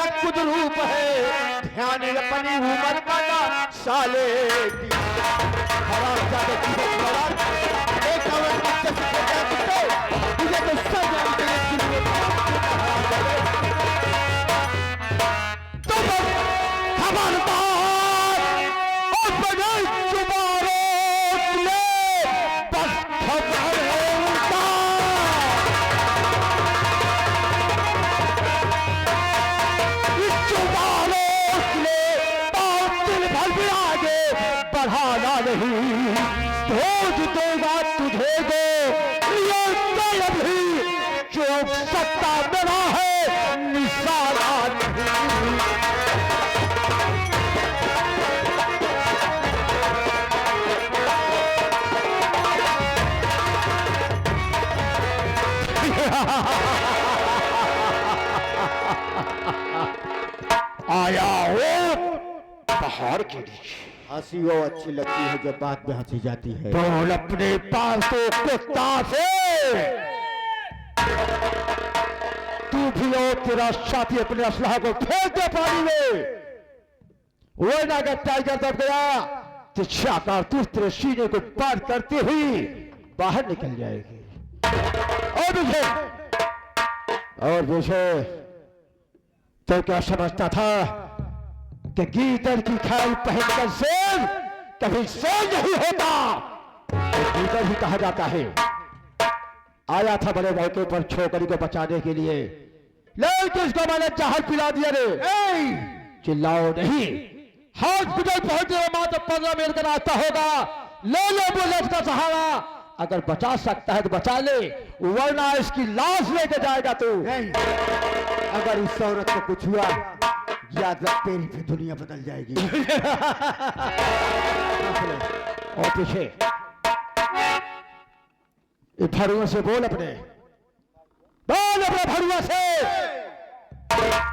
तेरा कुछ रूप है, ध्यान अपनी उम्र का ना साले हराम जादे की एक औरत बच्चे से क्या कुत्ते तुझे तो सब जानते हैं तो खबरदार अपने जुबानों ले बस खबर है उनका इस जुबानों ले बात दिल भर भी आगे बढ़ाना नहीं खोज देगा तुझे दे ये तलब ही जो सत्ता मेरा है निशाना नहीं आया हो पहाड़ के नीचे हंसी वो अच्छी लगती है जब बात में हंसी जाती है बोल अपने पालतू कुत्ता से तू भी हो तेरा साथी अपने असलाह को फेंक दे पानी में वो ना अगर टाइगर दब गया तो शाकार तू तेरे सीने को पार करते हुई बाहर निकल जाएगी और पीछे तो क्या समझता था कि गीदड़ की खाल पहनकर शेर कभी शेर नहीं होता तो गीदड़ ही कहा जाता है आया था बड़े मौके पर छोकरी को बचाने के लिए लेकिन उसको मैंने जहर पिला दिया रे चिल्लाओ नहीं हॉस्पिटल पहुंचने में मात्र 15 मिनट का रास्ता होगा ले लो बुलेट का सहारा अगर बचा सकता है तो बचा ले वरना इसकी लाश लेके जाएगा तू अगर इस औरत को कुछ हुआ याद रख तेरी फिर दुनिया बदल जाएगी और पीछे भरुआ से बोल अपने भरुआ से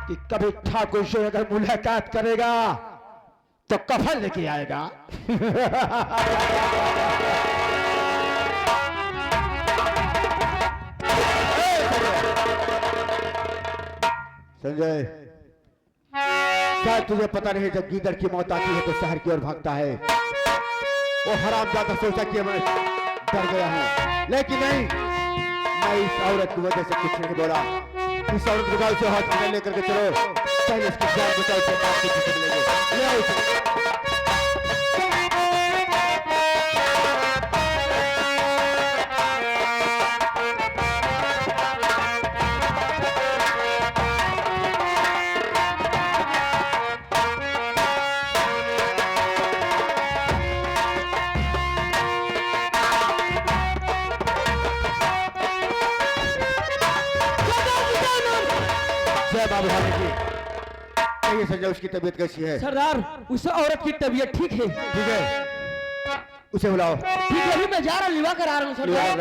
कि कभी ठाकुर से अगर मुलाकात करेगा तो कफन लेके आएगा संजय शायद तुझे पता नहीं जब गीदड़ की मौत आती है तो शहर की ओर भागता है वो हरामजादा सोचा कि मैं डर गया हूं लेकिन नहीं मैं इस औरत की वजह से कुछ नहीं बोला इस औरत को से हॉस्पिटल लेकर के चलो पहले इसकी जान बचाओ फिर बात की लेंगे संजय उसकी तबीयत कैसी है सरदार उस औरत की तबीयत ठीक है उसे बुलाओ ठीक है अभी मैं जा रहा हूँ लिवा करा रहा हूँ सरदार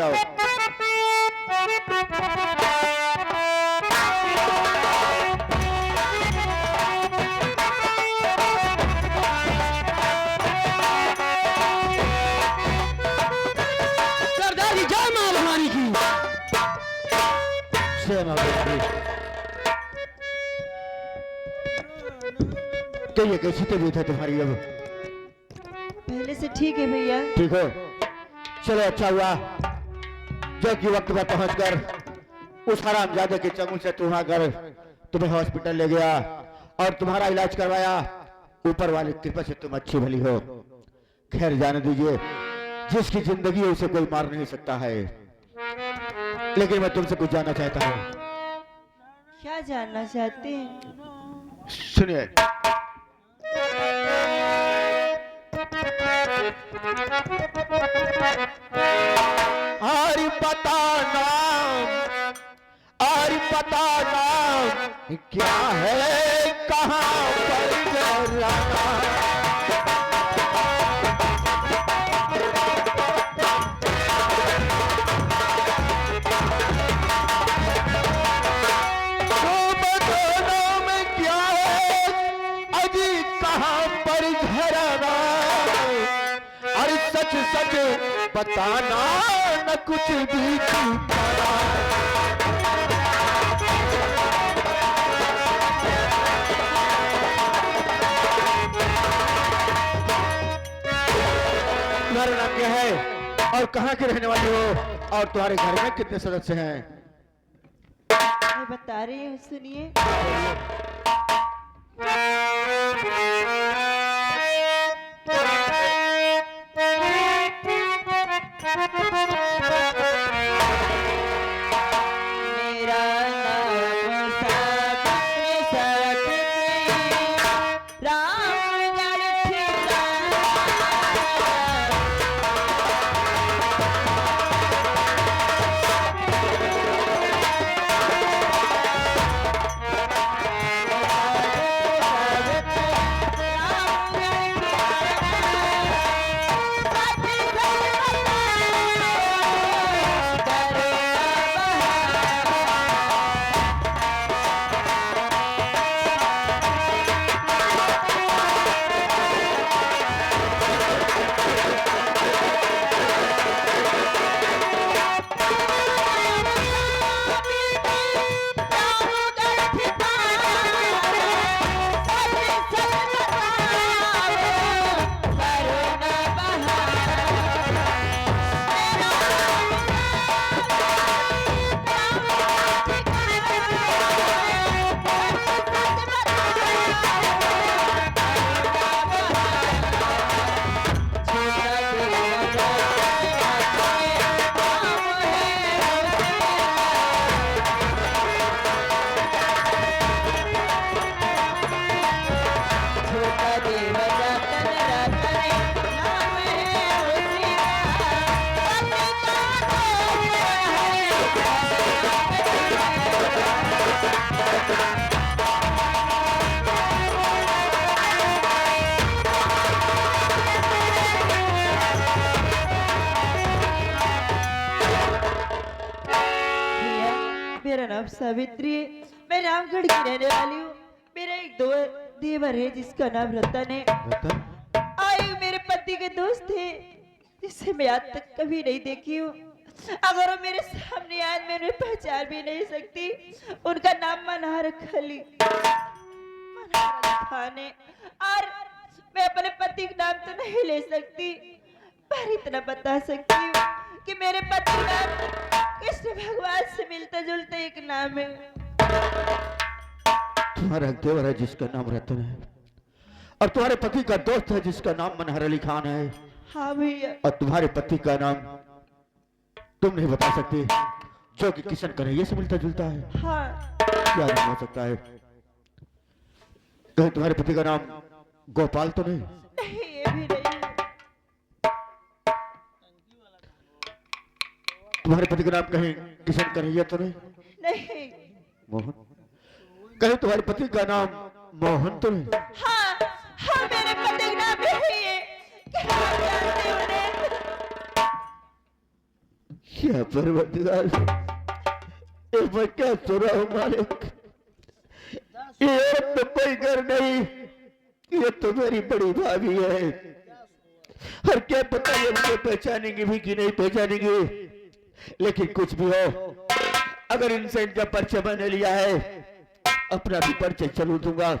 सरदार जी जय मां भवानी की जय मां भवानी तो ये कैसी तबीयत है तुम्हारी अब पहले से ठीक है भैया ठीक हो चलो अच्छा हुआ जो कि वक्त पर पहुंचकर उस हरामजादे के चंगुल से तुम्हें हॉस्पिटल ले गया और तुम्हारा इलाज करवाया ऊपर वाली कृपा से तुम अच्छी भली हो खैर जाने दीजिए जिसकी जिंदगी है उसे कोई मार नहीं सकता है लेकिन मैं तुमसे कुछ जानना चाहता हूँ क्या जानना चाहते हैं सुनिए बताना क्या है कहाँ पर जाना सच बताना न कुछ भी छुपाना है और कहाँ के रहने वाली हो और तुम्हारे घर में कितने सदस्य हैं? मैं बता रही हूँ, सुनिए। मेरा नाम सावित्री सावित्री, रामगढ़ ठिकाना। मेरा नाम सावित्री है, मैं रामगढ़ की रहने वाली हूँ। मेरा एक दो देवर है जिसका नाम रतन है। आए मेरे पति के दोस्त है जिसे मैं आज तक कभी नहीं देखी हूँ। अगर वो मेरे सामने आए मैं उन्हें पहचान भी नहीं सकती। उनका नाम मनोहर खली खान है और मैं अपने पति का नाम तो नहीं ले सकती, पर इतना बता सकती हूँ कि मेरे पति का कृष्ण भगवान से मिलता जुलता एक नाम है। तुम्हारा देवर है जिसका नाम रतन है और तुम्हारे पति का दोस्त है जिसका नाम मनहर अली खान है। हाँ भैया। और तुम्हारे पति का नाम तुम नहीं बता सकते जो कि किशन कन्हैया से मिलता जुलता है। हाँ। क्या नाम हो सकता है? कहीं तुम्हारे पति का नाम गोपाल तो नहीं? नहीं, ये भी नहीं। तुम्हारे पति का नाम कहीं किशन कन्हैया तो नहीं? नहीं। मोहन? कहीं तुम्हारे पति का नाम मोहन तो नहीं? हाँ, हाँ मेरे पति का नाम यही है। क्या आप जानते हो उन्हें? क्या परवरदिगार, ये मैं क्या सुन रहा हूँ मालिक? ये तो कोई घर नहीं, ये तो मेरी बड़ी भाभी है। और क्या पता ये मुझे पहचानेंगे भी कि नहीं पहचानेंगे, लेकिन कुछ भी हो, अगर इनसे इनका परिचय मैंने लिया है, अपना भी परिचय जरूर दूंगा,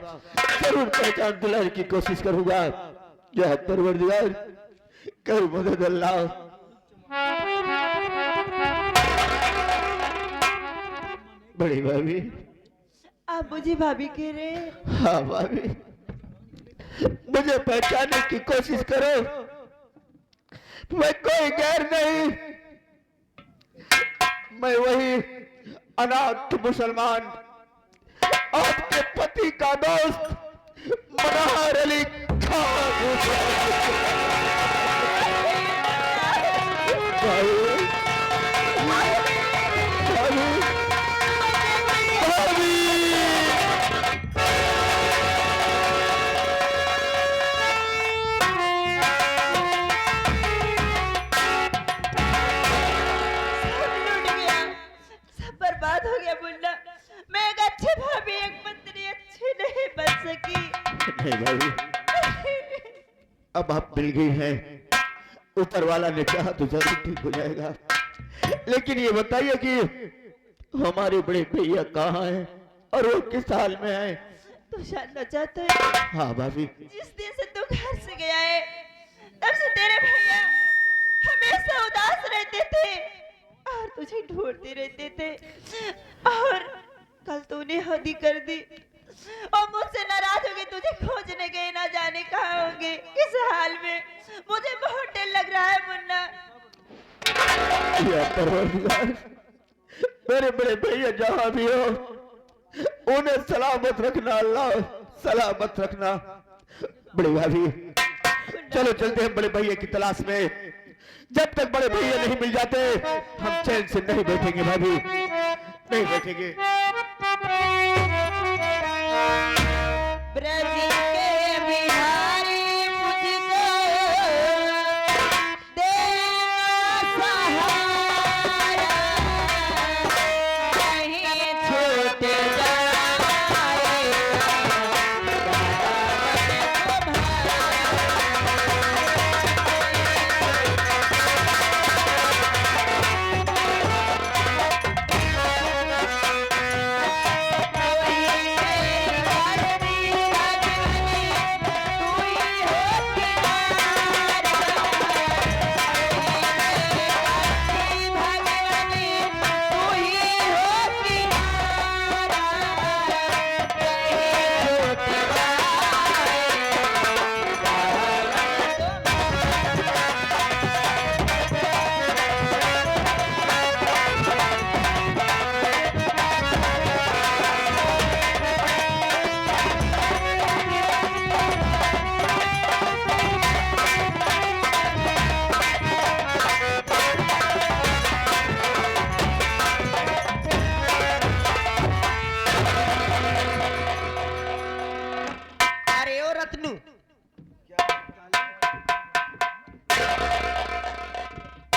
जरूर पहचान दिलाने की कोशिश करूंगा। या परवरदिगार, कर मदद अल्लाह। बड़ी भाभी। आप मुझे भाभी कह रहे हैं? हाँ भाभी, मुझे पहचानने की कोशिश करो, मैं कोई गैर नहीं, मैं वही अनाथ मुसलमान आपके पति का दोस्त मनोहर अली खान। बर्बाद हो गया मुन्ना। मैं एक अच्छी भाभी, एक पत्नी अच्छी नहीं बन सकी। नहीं भाभी, अब आप मिल गई हैं, ऊपर वाला ने चाहा तो जरूर ठीक हो जाएगा। लेकिन ये बताइए कि हमारे बड़े भैया कहाँ हैं और वो किस हाल में हैं? तू जानना चाहता है? हाँ भाभी। जिस दिन से तू घर से गया है, तब से तेरे भैया हमेशा उदास रहते थे और तुझे ढूंढते रहते थे, और कल तूने हदी कर दी और मुझसे नाराज हो गए, तुझे खोजने गए, ना जाने कहाँ होंगे। इस हाल में मुझे बहुत डर लग रहा है मुन्ना। या परवरदिगार, मेरे बड़े भैया जहां भी हो उन्हें सलामत रखना, अल्लाह सलामत रखना। बड़े भाभी चलो चलते हैं बड़े भैया की तलाश में। जब तक बड़े भैया नहीं मिल जाते हम चैन से नहीं बैठेंगे भाभी, नहीं बैठेंगे। ब्रज के बिहारी मुझको दे सहारा, कहीं छूट जाए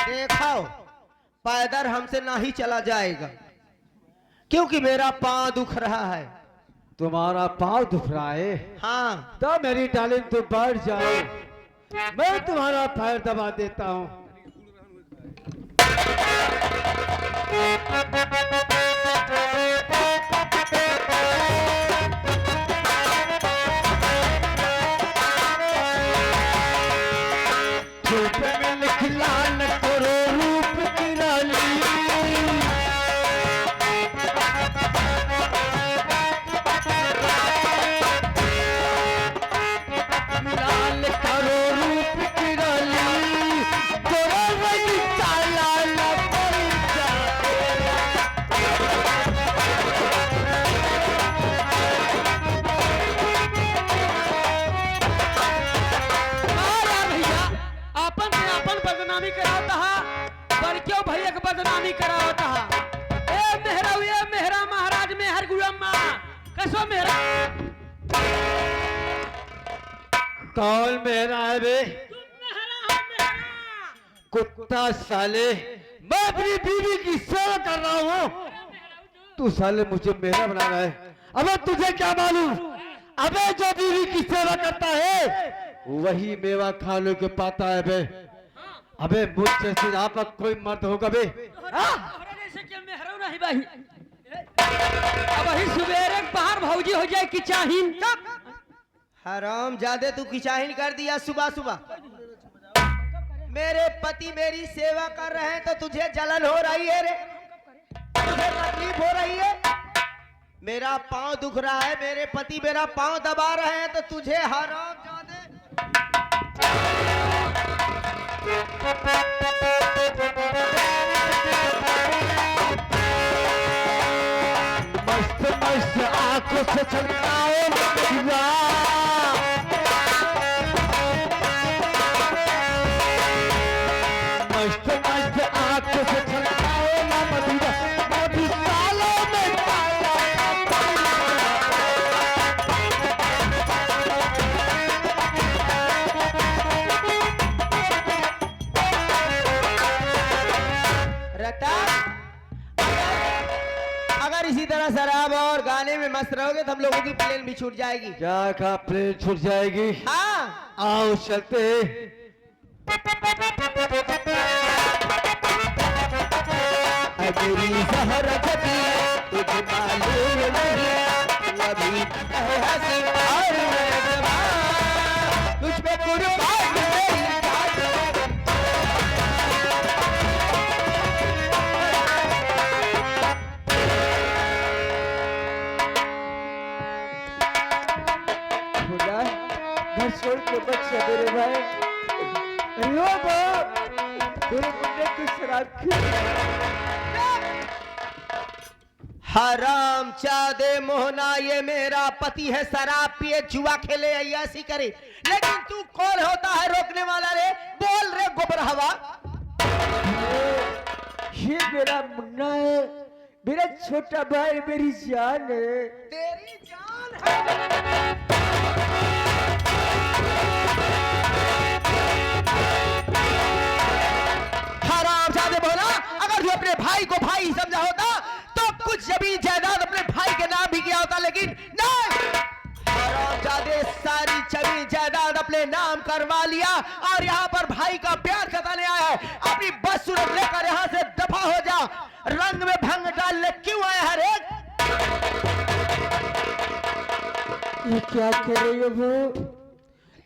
देखाओ पैदल हमसे ना ही चला जाएगा, क्योंकि मेरा पांव दुख रहा है। तुम्हारा पाँव दुख रहा है? हाँ तो मेरी डालिंग तुम बैठ जाओ, मैं तुम्हारा पैर दबा देता हूँ। में लिखला न करो रूप की रानी, लाल करो रूप की रानी, तोरा वही ताला न पड़ जाए। बदनामी कराता है, पर क्यों भैया की बदनामी कराता है? ए मेहरा, ये मेहरा महाराज मेहर गुड़म्मा कसो मेहरा। कौन मेहरा है बे? कुत्ता साले, मैं अपनी बीवी की सेवा कर रहा हूँ, तू साले मुझे मेहरा बना रहा है। अबे तुझे क्या मालूम? अबे जो बीवी की सेवा करता है वही मेवा खाने के पाता है बे। अबे मुझ जैसे यहाँ पर कोई मर्द होगा बे? जैसे कि मेहरा नहीं भाई, अब वही सुबेरे बाहर भौजी हो जाए कि चाहिन। हराम जादे तू किचाहिन कर दिया सुबह सुबह। मेरे पति मेरी सेवा कर रहे हैं तो तुझे जलन हो रही है रे, तुझे तकलीफ हो रही है। मेरा पांव दुख रहा है, मेरे पति मेरा पांव दबा रहे हैं तो तुझे हराम जादे। मस्त मस्त आंखों से चमकाओ मदिरा, मस्त मस्त आंखों से चमकाओ ना मदिरा, मोदी सालों में काला रता अगर इसी तरह शराब और गाने में मस्त रहोगे तो हम लोगों की प्लेन भी छूट जाएगी। क्या कहा? प्लेन छूट जाएगी? हाँ आओ चलते। मेरी जहर जदी तुझे मालूम नहीं, अभी है हंसी और मैं जवान, तुझ पे कुर्बान मेरी जान। घर छोड़ के बच्चा मेरे भाई। अयो बाप, तेरे मुन्ने की शराब क्यों? हराम चादे मोहना, ये मेरा पति है, शराब पिए जुआ खेले ऐसी करे, लेकिन तू कौन होता है रोकने वाला रे? बोल रे गोबर हवा। ये मेरा मुन्ना है, मेरा छोटा भाई, मेरी जान है। तेरी जान है। हराम जादे बोला, अगर तू अपने भाई को भाई समझा होता तो कुछ जमीन जायदाद अपने भाई के नाम भी किया होता, लेकिन नहीं। हराम जादे सारी जमीन जायदाद अपने नाम करवा लिया और यहाँ पर भाई का प्यार जताने आया है। अपनी बस सूरत लेकर यहाँ से दफा हो जा। रंग में भंग डालने क्यों आया है रे? ये क्या कर रही हो वो?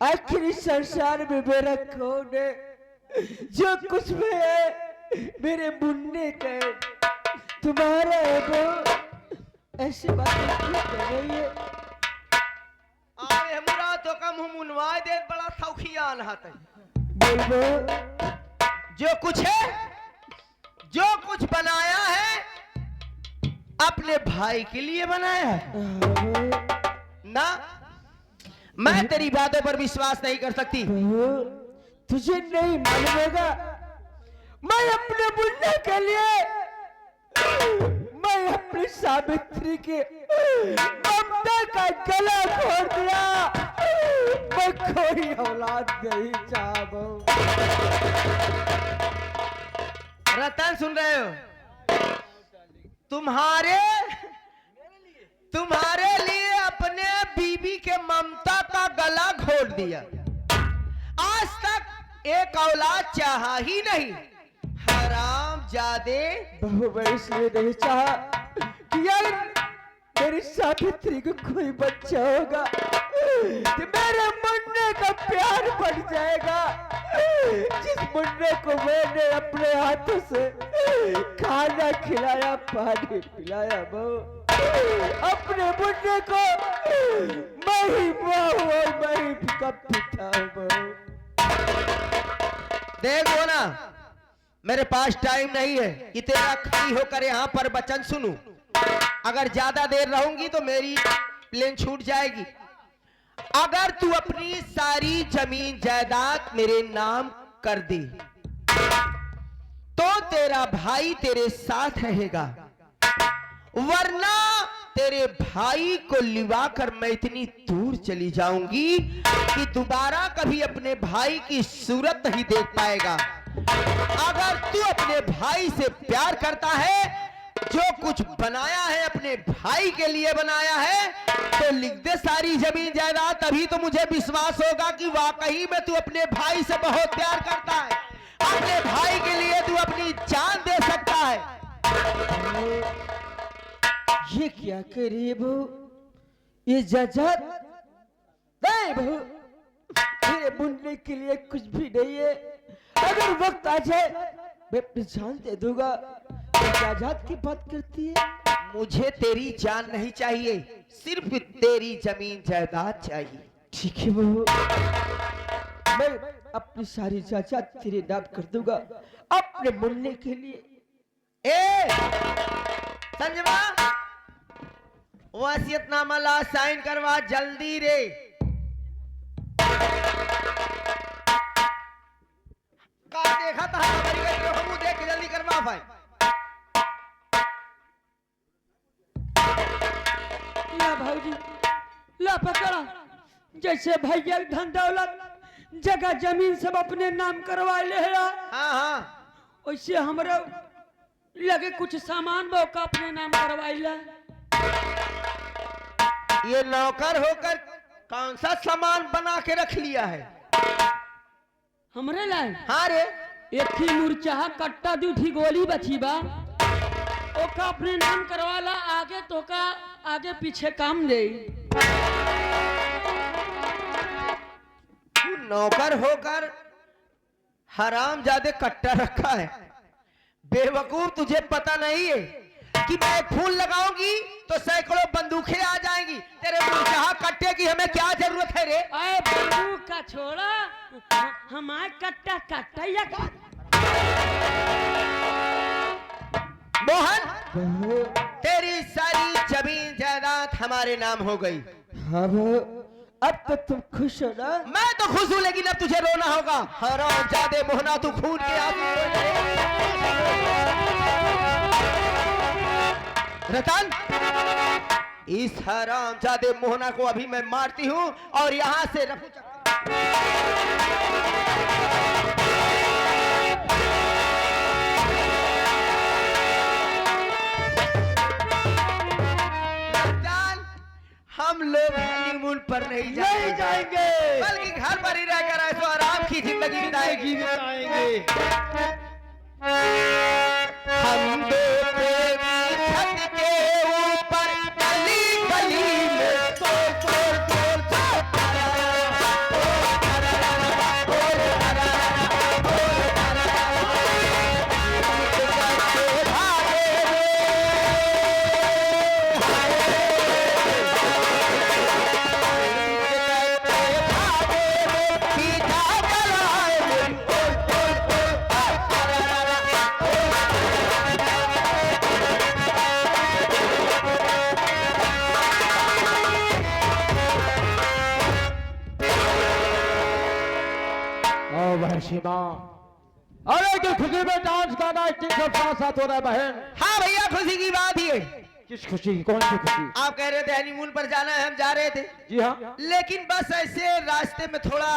आखिर इस संसार में मेरा कौन है? जो कुछ भी है मेरे मुन्ने का है, तुम्हारा है वो। ऐसी बातें क्यों कर रही है? आए हमरा तो कम हम उनवाए दे, बड़ा सौखियान हाथ है। बोल बो। जो कुछ है, जो कुछ बनाया है, अपने भाई के लिए बनाया है ना। मैं तेरी बातों पर विश्वास नहीं कर सकती। बहू, तुझे नहीं मालूम होगा, मैं अपने मुन्ने के लिए, मैं अपनी सावित्री के ममता का गला फोड़ दिया। मैं कोई औलाद नहीं चाहता। रतन सुन रहे हो? तुम्हारे लिए अपने बीबी के ममता का गला घोट दिया। आज तक एक औलाद चाहा ही नहीं। हराम जादे। बहू, मैं इसलिए नहीं चाहा कि यार मेरी सावित्री को कोई बच्चा होगा तो मेरे मुन्ने का प्यार बढ़ जाएगा। जिस मुन्ने को मैंने अपने हाथों से खाना खिलाया, पानी पिलाया, बहू, अपने मुन्ने को मैं ही माँ हूँ और मैं ही कब पिता हूँ। बहू, देखो ना, मेरे पास टाइम नहीं है कि तेरा खड़ी होकर यहाँ पर वचन सुनूं। अगर ज्यादा देर रहूंगी तो मेरी प्लेन छूट जाएगी। अगर तू अपनी सारी जमीन जायदाद मेरे नाम कर दे तो तेरा भाई तेरे साथ रहेगा, वरना तेरे भाई को लिवा कर मैं इतनी दूर चली जाऊंगी कि दोबारा कभी अपने भाई की सूरत नहीं देख पाएगा। अगर तू अपने भाई से प्यार करता है, जो कुछ बनाया है अपने भाई के लिए बनाया है, तो लिख दे सारी जमीन जायदाद। तभी तो मुझे विश्वास होगा कि वाकई में तू अपने भाई से बहुत प्यार करता है। अपने भाई के लिए तू अपनी जान दे सकता है। ये क्या कर रही है बहू? ये जायदाद नहीं बहू, मेरे मुन्ने के लिए कुछ भी नहीं है। अगर वक्त आ जाए मैं अपनी जान दे दूंगा। जायदाद की बात करती है? मुझे तेरी जान नहीं चाहिए, सिर्फ तेरी जमीन जायदाद चाहिए। ठीक है बहू, मैं अपनी सारी जायदाद तेरे नाम कर दूंगा अपने मुन्ने के लिए। ए संजवा, वसीयतनामा ला, साइन करवा जल्दी रे। का देखा था हमारी गई तो हम देख के जल्दी करवा भाई। ला भाऊजी, ला पकड़ा। जैसे भैया धन दौलत जगह जमीन सब अपने नाम करवा ले हाँ हाँ, वैसे हमरा लगे कुछ सामान मौका अपने नाम करवाइला। ये नौकर होकर कौन सा सामान बना के रख लिया है? हमरे लाए हाँ रे, एक ही मुरचाहा कट्टा दूठी गोली बची बा, ओका अपने नाम करवाला। आगे तो का आगे पीछे काम दे। तू नौकर होकर हराम जादे कट्टा रखा है। बेवकूफ, तुझे पता नहीं है कि मैं फूल लगाऊंगी तो सैकड़ों बंदूकें आ जाएंगी। तेरे मुरझा कट्टे की हमें क्या जरूरत है रे? अरे बंदूक का छोड़ा, हमारे कट्टा कट्टा या का मोहन, तेरी सारी जमीन जायदाद हमारे नाम हो गई। हाँ अब तो तुम खुश हो ना? मैं तो खुश हूं, लेकिन अब तुझे रोना होगा। हरामजादे मोहना, तू खून के आंसू रो रहे। रतन, इस हरामजादे मोहना को अभी मैं मारती हूं और यहां से रफू हम लोग हनीमून पर नहीं जाएंगे, बल्कि घर पर ही रहकर ऐसो आराम की जिंदगी बिताएंगे। हम दो प्रेमी छत के ऊपर गली गली में शिवा, अरे कि खुशी में डांस गाना एक्टिंग सब साथ साथ हो रहा है बहन। हाँ भैया, खुशी की बात ही है। किस खुशी की? कौन सी खुशी? आप कह रहे थे हनीमून पर जाना है, हम जा रहे थे। जी हाँ। लेकिन बस ऐसे रास्ते में थोड़ा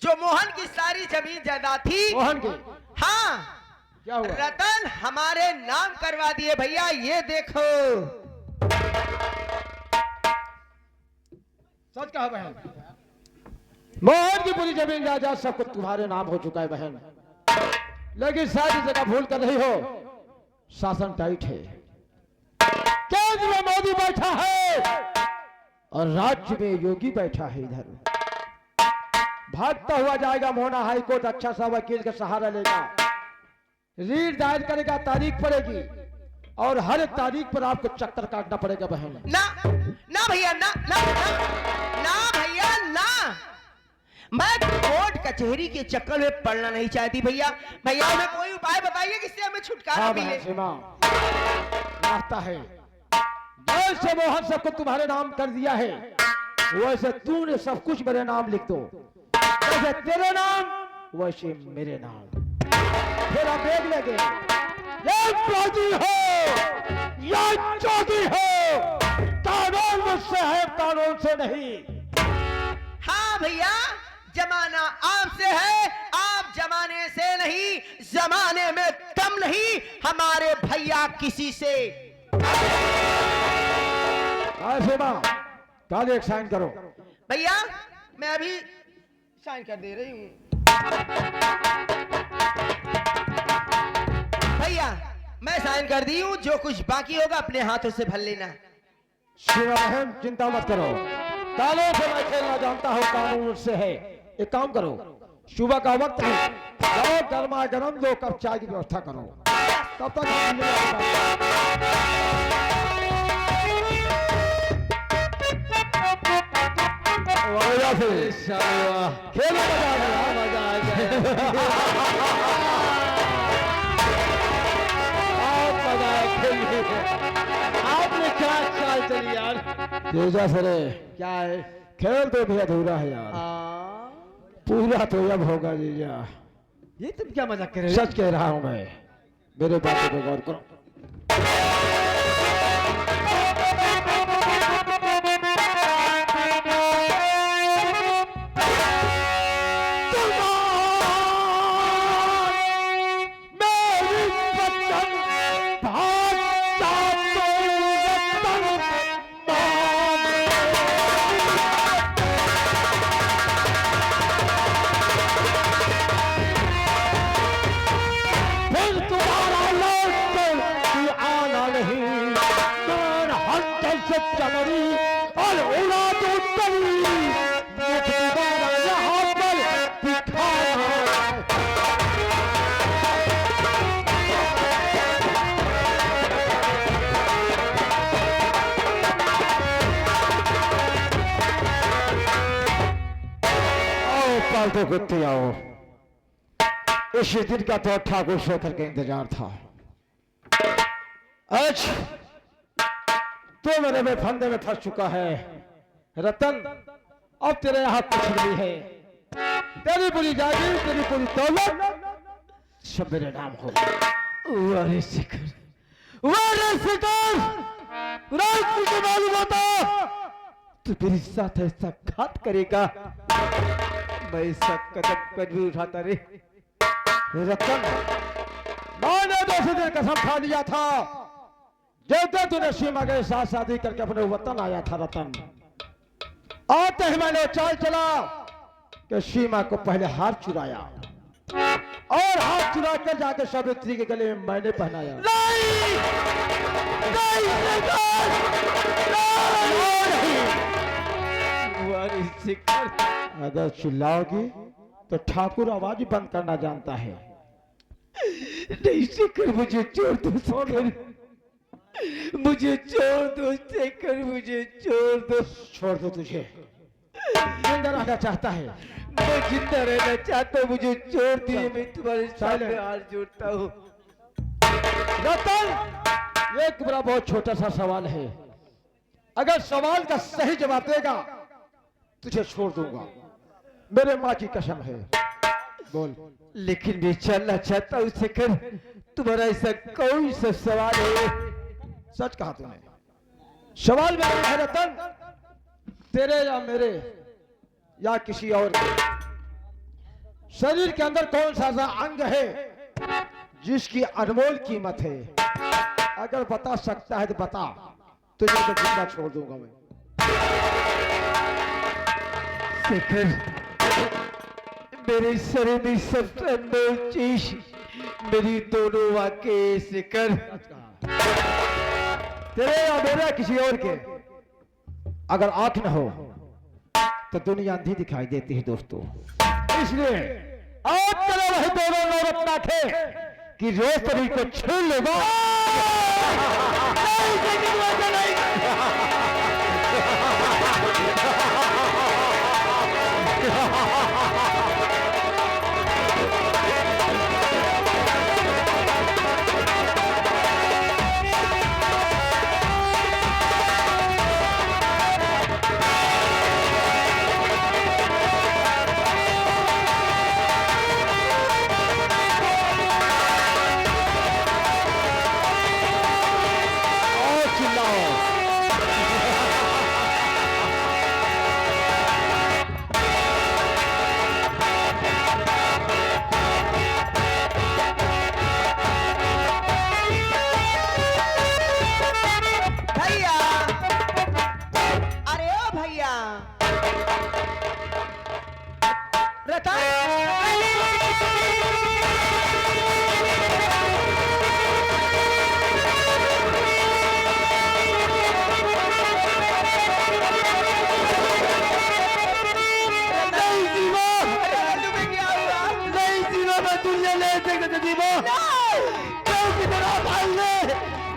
जो मोहन की सारी जमीन जायदाद थी, मोहन की? हाँ, क्या हुआ? रतन हमारे नाम करवा दिए भैया। ये देखो। सच कहा बहन, मोहन की पूरी जमीन जायदाद सब कुछ तुम्हारे नाम हो चुका है बहन। लेकिन सारी जगह भूल कर रही हो, शासन टाइट है, केंद्र में मोदी बैठा है और राज्य में योगी बैठा है। इधर भागता हुआ जाएगा मोहना हाईकोर्ट, अच्छा सा वकील का सहारा लेगा, रीट दायर करेगा, तारीख पड़ेगी और हर एक तारीख पर आपको चक्कर काटना पड़ेगा बहन। ना ना भैया, ना ना ना, ना भैया ना, मैं कोर्ट कचहरी के चक्कर में पड़ना नहीं चाहती भैया। भैया हमें कोई उपाय बताइए जिससे हमें छुटकारा मिले। रास्ता है, जैसे मोहन सबको तुम्हारे नाम कर दिया है वैसे तूने सब कुछ मेरे नाम लिख दो, जैसे तेरे नाम वैसे मेरे नाम, फिर आप देख लेंगे ये फौजी हो या चौकी हो, कानून मुझसे है, कानून से नहीं। हाँ भैया, जमाना आपसे है, आप जमाने से नहीं, जमाने में कम नहीं, हमारे भैया किसी से। कल एक साइन करो। भैया मैं अभी साइन कर दे रही हूँ। भैया मैं साइन कर दी हूँ, जो कुछ बाकी होगा अपने हाथों से भर लेना। शिवा बहन चिंता मत करो, कानून से मैं खेलना जानता हूँ, कानून से है। एक काम करो, सुबह का वक्त है, जाओ गर्मा गर्म 2 कप चाय की व्यवस्था करो, तब तक खेलो, मजा आ आपने क्या चाल चली यार? तेजा सरे क्या है, खेल तो भी अधूरा है यार, पूरा तो अब होगा जीजा। ये तुम क्या मजाक कर रहे हो? सच कह रहा हूं मैं, मेरे बातों पे गौर करो। चमड़ी और उड़ा तो तली दोबारा यहाँ पर दिखाना। फालतू कुत्ते आओ, इसी दिन का तो ठाकुर शेखर का इंतजार था। आज तो मेरे में फंदे में फंस चुका है रतन। अब तेरे यहाँ कुछ नहीं है, तेरी पूरी जागीर, तेरी पूरी दौलत सब मेरे नाम हो। वारे शिखर, राज तुझे मालूम होता तू मेरे साथ ऐसा घात करेगा, मैं इसका कदम कभी भी उठाता रे। रतन मैंने दूसरे दिन कसम खा लिया था जब तक तूने सीमा के साथ शादी करके अपने वतन आया था रतन। आते ही मैंने चाल चला कि सीमा को पहले हाथ चुराया और हाथ चुरा कर जाकर सावित्री के गले में मैंने पहनाया। वारे शिखर, अगर चिल्लाओगी तो ठाकुर आवाज बंद करना जानता है। नहीं शिखर, मुझे छोड़ दो शिखर, मुझे छोड़ दो शिखर, मुझे छोड़ दो। छोड़ दो, तुझे जिंदा रहना चाहता है। मैं जिंदा रहना चाहता हूँ, मुझे छोड़ दिए। मैं तुम्हारे सामने Silent. हाथ जोड़ता हूँ। रतन एक बड़ा बहुत छोटा सा सवाल है, अगर सवाल का सही जवाब देगा तुझे छोड़ दूंगा, मेरे माँ की कसम है। बोल। लेकिन मैं चलना चाहता हूँ शिखर, तुम्हारा ऐसा कौन सा सवाल है? सच कहा तूने। सवाल मेरा है रतन, तेरे या मेरे या किसी और के शरीर के अंदर कौन सा ऐसा अंग है जिसकी अनमोल कीमत है? अगर बता सकता है तो बता, तुझे तो जिंदा छोड़ दूंगा मैं। शिखर, मेरे शरीर में सबसे अनमोल चीज मेरी दोनों आंखें। शिखर, तेरे या मेरे किसी और के अगर आंख न हो तो दुनिया अंधी दिखाई देती है दोस्तों। इसलिए आज तेरे वही दोनों नौरत्न आंखें कि रोज तभी को छू लेगा। भैया, अरे ओ भैया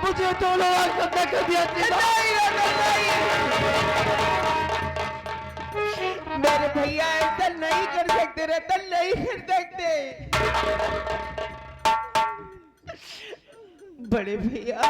मुझे दोनों आंख कर दिया। मेरे भैया ऐसा नहीं कर सकते, रतन नहीं कर सकते। बड़े भैया